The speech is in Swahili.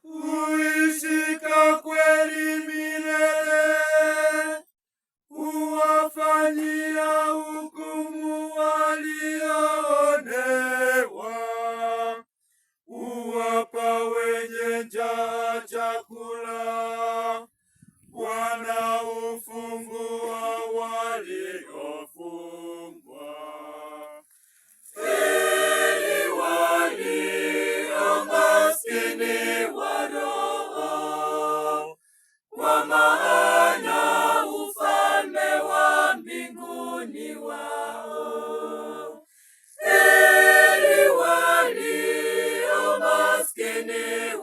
Uishika kweli milele, uwafanyia hukumu walioonewa, uwapa wenye njaa chakula, wanaufungua waliofungwa. Heri walio maskini wa roho, kwa maana ufalme wa mbinguni wao. Heri walio maskini